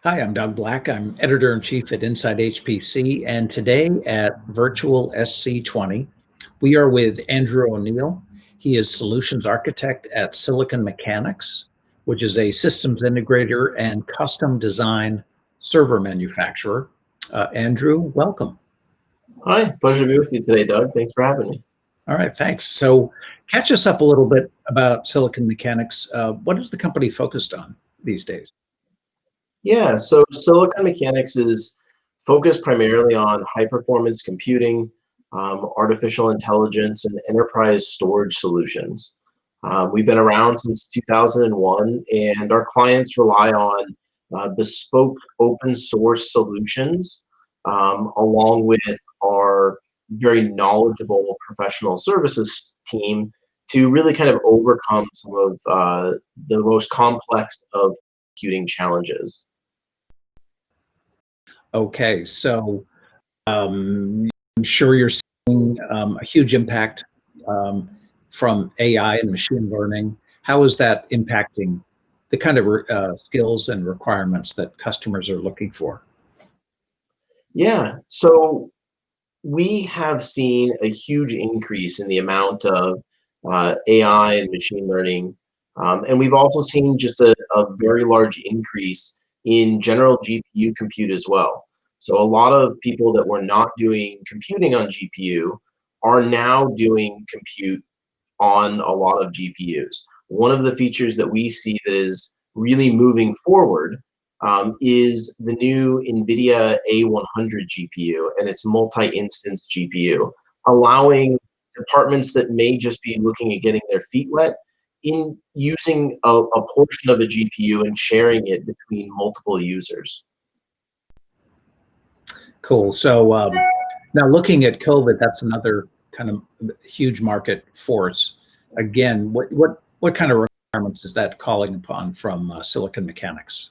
Hi, I'm Doug Black. I'm editor-in-chief at Inside HPC, and today at Virtual SC20, we are with Andrew O'Neill. He is solutions architect at Silicon Mechanics, which is a systems integrator and custom design server manufacturer. Andrew, welcome. Hi, pleasure to be with you today, Doug. Thanks for having me. All right, thanks. So catch us up a little bit about Silicon Mechanics. What is the company focused on these days? Yeah, so Silicon Mechanics is focused primarily on high-performance computing, artificial intelligence, and enterprise storage solutions. We've been around since 2001, and our clients rely on bespoke open source solutions, along with our very knowledgeable professional services team to really kind of overcome some of the most complex of computing challenges. Okay, so I'm sure you're seeing a huge impact um, from AI and machine learning. How is that impacting the kind of skills and requirements that customers are looking for? Yeah, so we have seen a huge increase in the amount of AI and machine learning. And we've also seen just a very large increase in general GPU compute as well. So a lot of people that were not doing computing on GPU are now doing compute on a lot of GPUs. One of the features that we see that is really moving forward is the new NVIDIA A100 GPU and its multi-instance GPU, allowing departments that may just be looking at getting their feet wet in using a portion of a GPU and sharing it between multiple users. Cool. So now looking at COVID, that's another kind of huge market force. Again, what kind of requirements is that calling upon from Silicon Mechanics?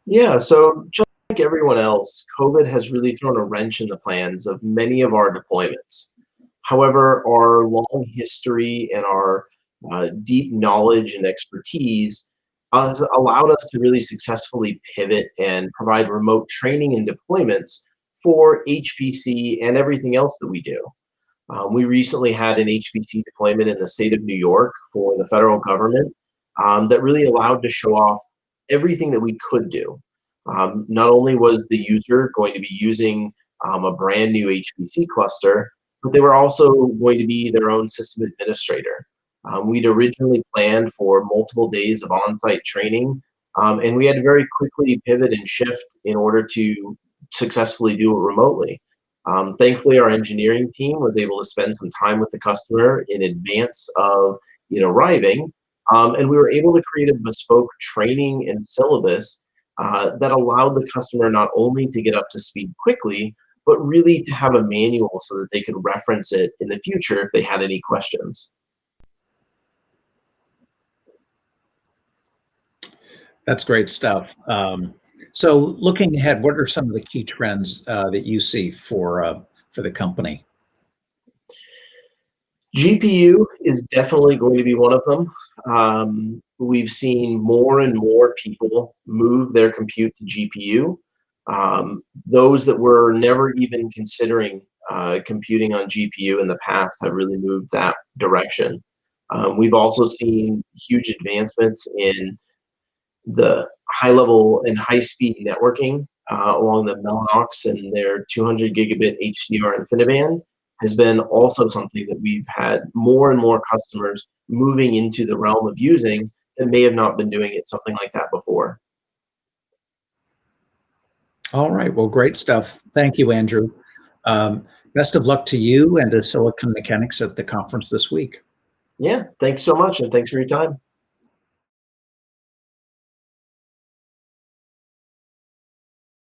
Yeah, so just like everyone else, COVID has really thrown a wrench in the plans of many of our deployments. However, our long history and our deep knowledge and expertise has allowed us to really successfully pivot and provide remote training and deployments for HPC and everything else that we do. We recently had an HPC deployment in the state of New York for the federal government that really allowed to show off everything that we could do. Not only was the user going to be using a brand new HPC cluster, but they were also going to be their own system administrator. We'd originally planned for multiple days of on-site training, and we had to very quickly pivot and shift in order to successfully do it remotely. Thankfully, our engineering team was able to spend some time with the customer in advance of it arriving, and we were able to create a bespoke training and syllabus that allowed the customer not only to get up to speed quickly, but really to have a manual so that they could reference it in the future if they had any questions. That's great stuff. So looking ahead, what are some of the key trends that you see for the company? GPU is definitely going to be one of them. We've seen more and more people move their compute to GPU. Those that were never even considering computing on GPU in the past have really moved that direction. We've also seen huge advancements in the high level and high speed networking along the Mellanox and their 200 gigabit HDR InfiniBand has been also something that we've had more and more customers moving into the realm of using that may have not been doing it something like that before. All right. Well, great stuff. Thank you, Andrew. Best of luck to you and to Silicon Mechanics at the conference this week. Yeah, thanks so much and thanks for your time.